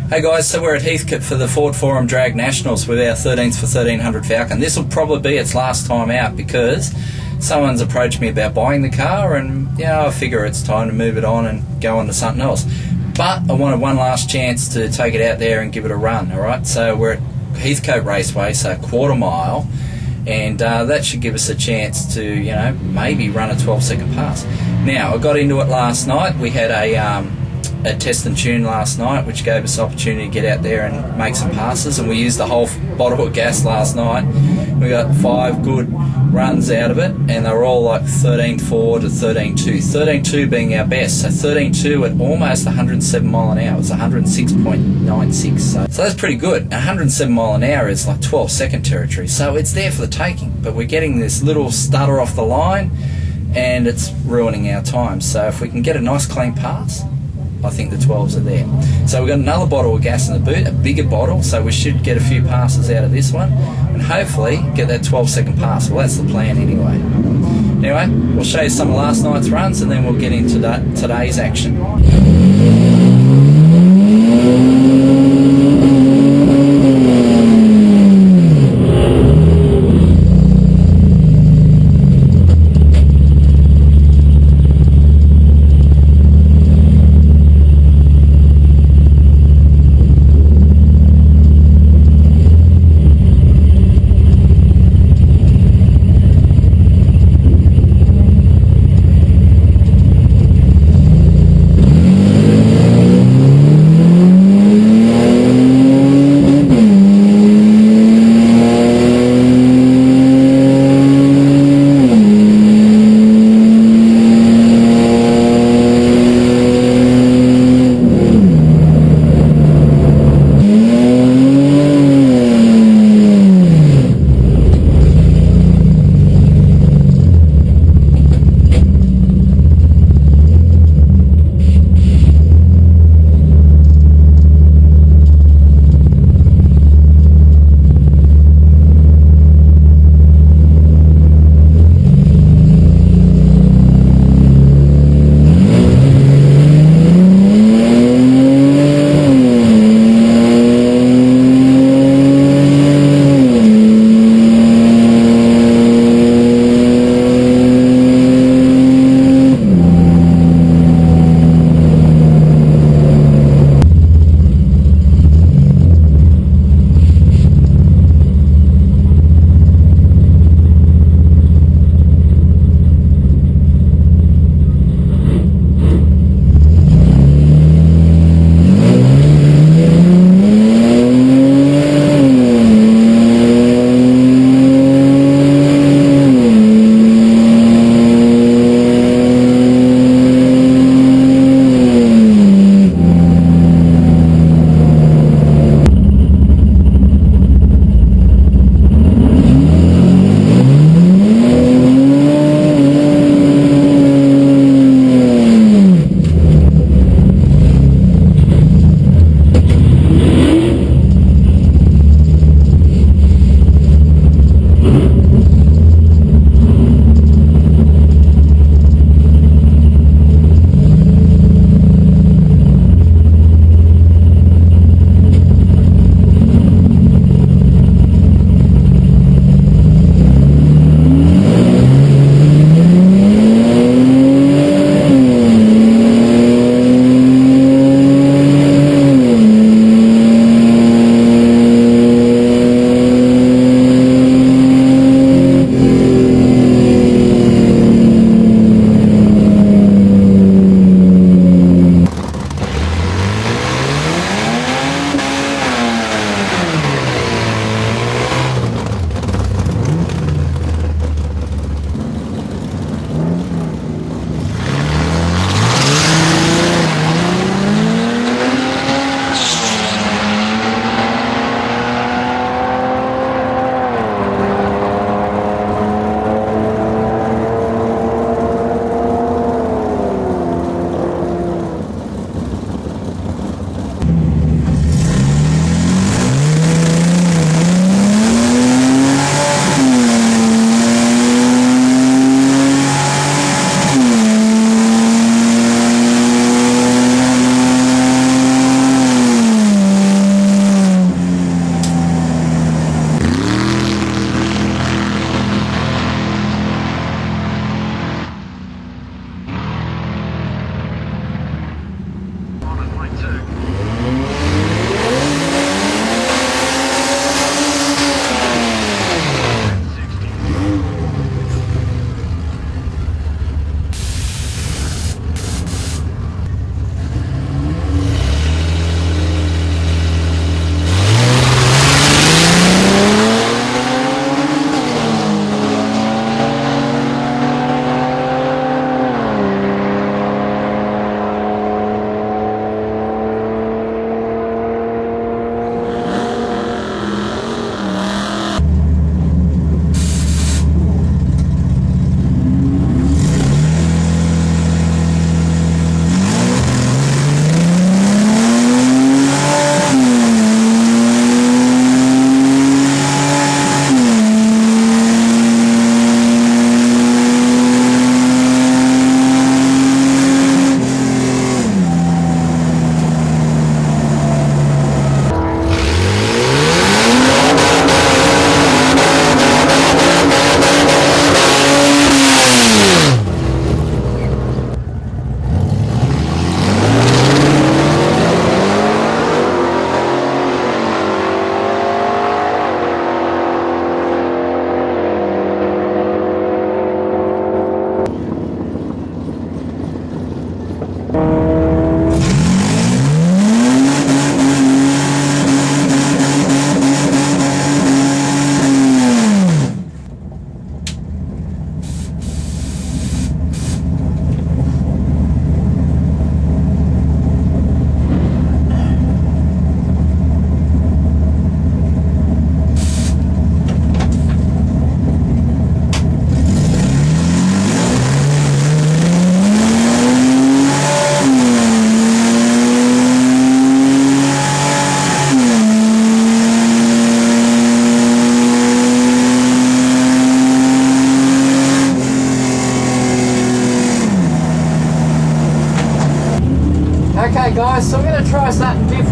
Hey guys, so we're at Heathcote for the Ford Forum Drag Nationals with our 13th for 1300 Falcon. This will probably be its last time out because someone's approached me about buying the car, and I figure it's time to move it on and go on to something else. But I wanted one last chance to take it out there and give it a run, alright? So we're at Heathcote Raceway, so a quarter mile, and that should give us a chance to, maybe run a 12-second pass. Now, I got into it last night. We had a test and tune last night, which gave us the opportunity to get out there and make some passes, and we used the whole bottle of gas last night. We got 5 good runs out of it, and they were all like 13.4 to 13.2. 13.2 being our best, so 13.2 at almost 107 mile an hour. It's 106.96, so that's pretty good. 107 mile an hour is like 12-second territory, so it's there for the taking, but we're getting this little stutter off the line and it's ruining our time. So if we can get a nice clean pass, I think the 12s are there. So we've got another bottle of gas in the boot, a bigger bottle, so we should get a few passes out of this one and hopefully get that 12-second pass. Well, that's the plan anyway. Anyway, we'll show you some of last night's runs and then we'll get into today's action.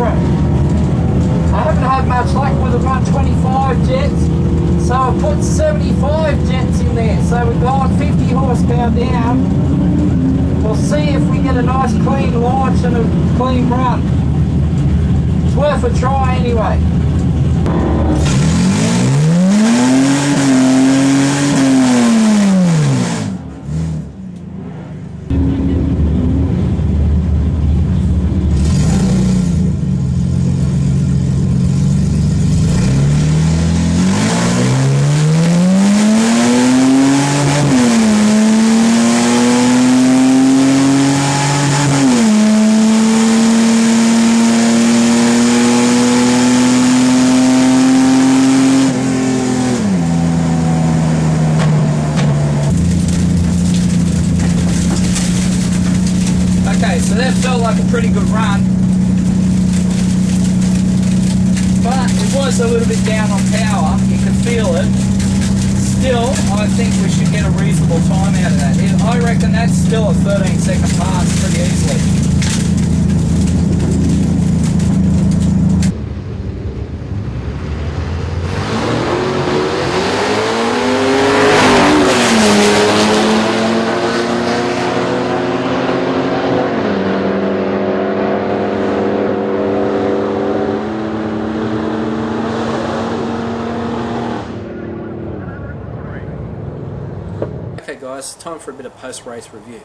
different. I haven't had much luck with the 125 jets, so I put 75 jets in there. So we've gone 50 horsepower down. We'll see if we get a nice clean launch and a clean run. It's worth a try anyway. Okay, so that felt like a pretty good run, but it was a little bit down on power, you can feel it. Still, I think we should get a reasonable time out of that. I reckon that's still a 13-second pass pretty easily. Okay guys, time for a bit of post-race review.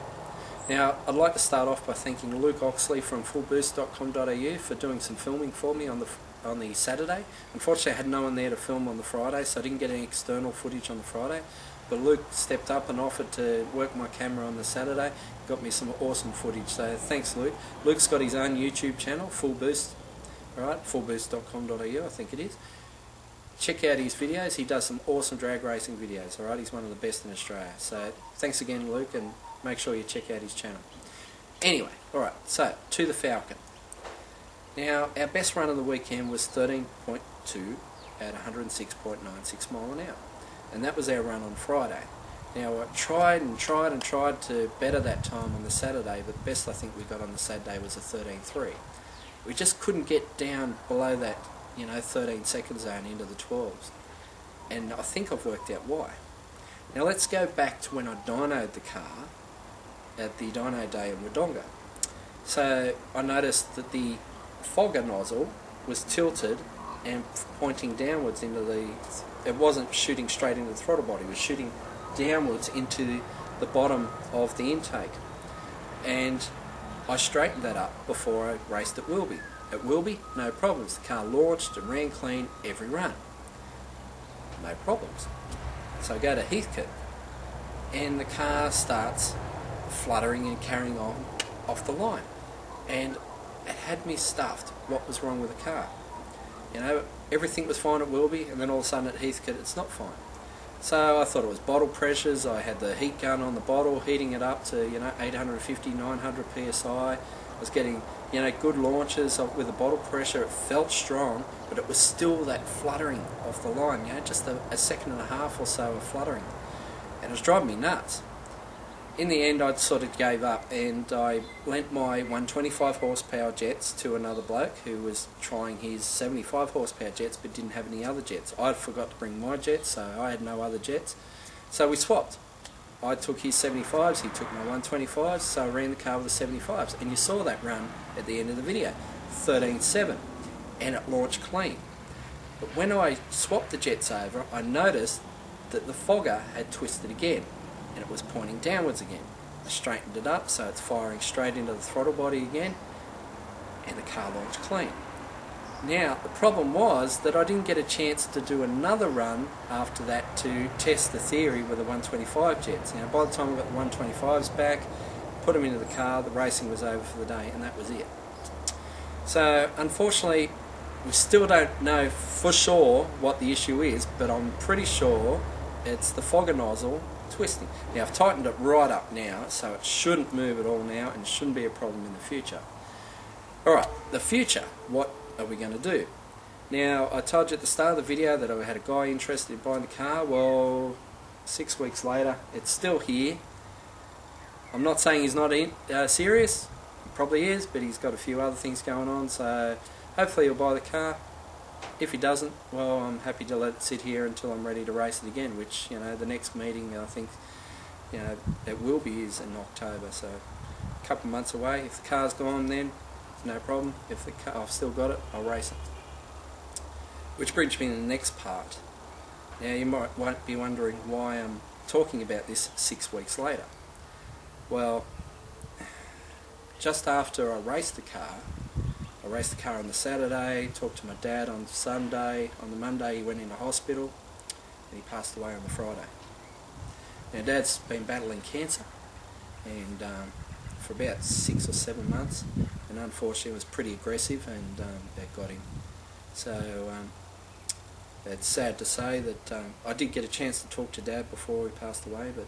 Now, I'd like to start off by thanking Luke Oxley from fullboost.com.au for doing some filming for me on the Saturday. Unfortunately, I had no one there to film on the Friday, so I didn't get any external footage on the Friday. But Luke stepped up and offered to work my camera on the Saturday, got me some awesome footage, so thanks Luke. Luke's got his own YouTube channel, Full Boost, alright, fullboost.com.au I think it is. Check out his videos, he does some awesome drag racing videos, alright, he's one of the best in Australia. So thanks again Luke, and make sure you check out his channel. Anyway, alright, so to the Falcon. Now, our best run of the weekend was 13.2 at 106.96 mile an hour. And that was our run on Friday. Now, I tried to better that time on the Saturday, but the best I think we got on the Saturday was a 13.3. We just couldn't get down below that 13 second zone into the 12s, and I think I've worked out why. Now let's go back to when I dynoed the car at the dyno day in Wodonga. So I noticed that the fogger nozzle was tilted and pointing downwards into it wasn't shooting straight into the throttle body, it was shooting downwards into the bottom of the intake, and I straightened that up before I raced at Wilby. At Wilby, no problems. The car launched and ran clean every run. No problems. So I go to Heathcote, and the car starts fluttering and carrying on off the line. And it had me stuffed. What was wrong with the car? Everything was fine at Wilby, and then all of a sudden at Heathcote it's not fine. So I thought it was bottle pressures. I had the heat gun on the bottle, heating it up to 850, 900 psi. I was getting good launches with the bottle pressure. It felt strong, but it was still that fluttering off the line, just a second and a half or so of fluttering, and it was driving me nuts. In the end, I sort of gave up, and I lent my 125 horsepower jets to another bloke who was trying his 75 horsepower jets but didn't have any other jets. I forgot to bring my jets, so I had no other jets, so we swapped. I took his 75s, he took my 125s, so I ran the car with the 75s, and you saw that run at the end of the video, 13.7, and it launched clean. But when I swapped the jets over, I noticed that the fogger had twisted again, and it was pointing downwards again. I straightened it up so it's firing straight into the throttle body again, and the car launched clean. Now, the problem was that I didn't get a chance to do another run after that to test the theory with the 125 jets. Now, by the time I got the 125s back, put them into the car, the racing was over for the day, and that was it. So, unfortunately, we still don't know for sure what the issue is, but I'm pretty sure it's the fogger nozzle twisting. Now, I've tightened it right up now, so it shouldn't move at all now, and shouldn't be a problem in the future. Alright, the future. What are we going to do? Now, I told you at the start of the video that I had a guy interested in buying the car. Well, 6 weeks later, it's still here. I'm not saying he's not serious. He probably is, but he's got a few other things going on, so hopefully he'll buy the car. If he doesn't, well, I'm happy to let it sit here until I'm ready to race it again, which, you know, the next meeting I think, you know, it will be is in October, so a couple of months away. If the car's gone then, no problem. If the car, I've still got it, I'll race it. Which brings me to the next part. Now you won't be wondering why I'm talking about this 6 weeks later. Well, just after I raced the car on the Saturday, talked to my dad on Sunday, on the Monday he went into hospital, and he passed away on the Friday. Now Dad's been battling cancer, and for about 6 or 7 months, and unfortunately it was pretty aggressive, and that got him. So it's sad to say that I did get a chance to talk to Dad before he passed away, but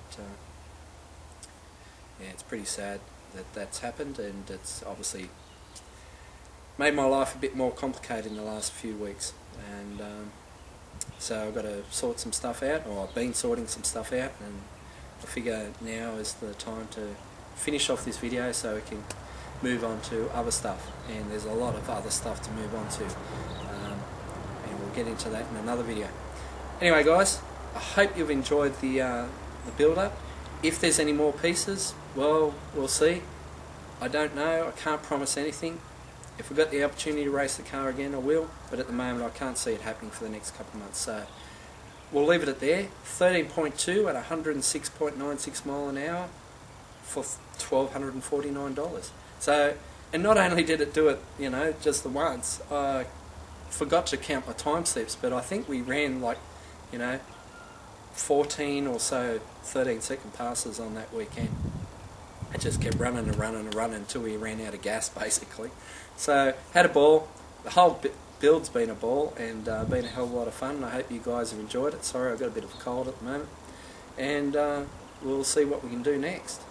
yeah, it's pretty sad that that's happened, and it's obviously made my life a bit more complicated in the last few weeks, and so I've got to sort some stuff out, or I've been sorting some stuff out, and I figure now is the time to finish off this video so we can move on to other stuff, and there's a lot of other stuff to move on to, and we'll get into that in another video. Anyway guys, I hope you've enjoyed the build-up. If there's any more pieces, well, we'll see. I don't know, I can't promise anything. If we've got the opportunity to race the car again, I will, but at the moment I can't see it happening for the next couple of months, so we'll leave it at there. 13.2 at 106.96 mile an hour for $1,249. So, and not only did it do it, you know, just the once, I forgot to count my time steps, but I think we ran like, you know, 14 or so 13-second passes on that weekend. It just kept running and running and running until we ran out of gas, basically. So, had a ball. The whole build's been a ball, and been a hell of a lot of fun. I hope you guys have enjoyed it. Sorry, I've got a bit of a cold at the moment. And we'll see what we can do next.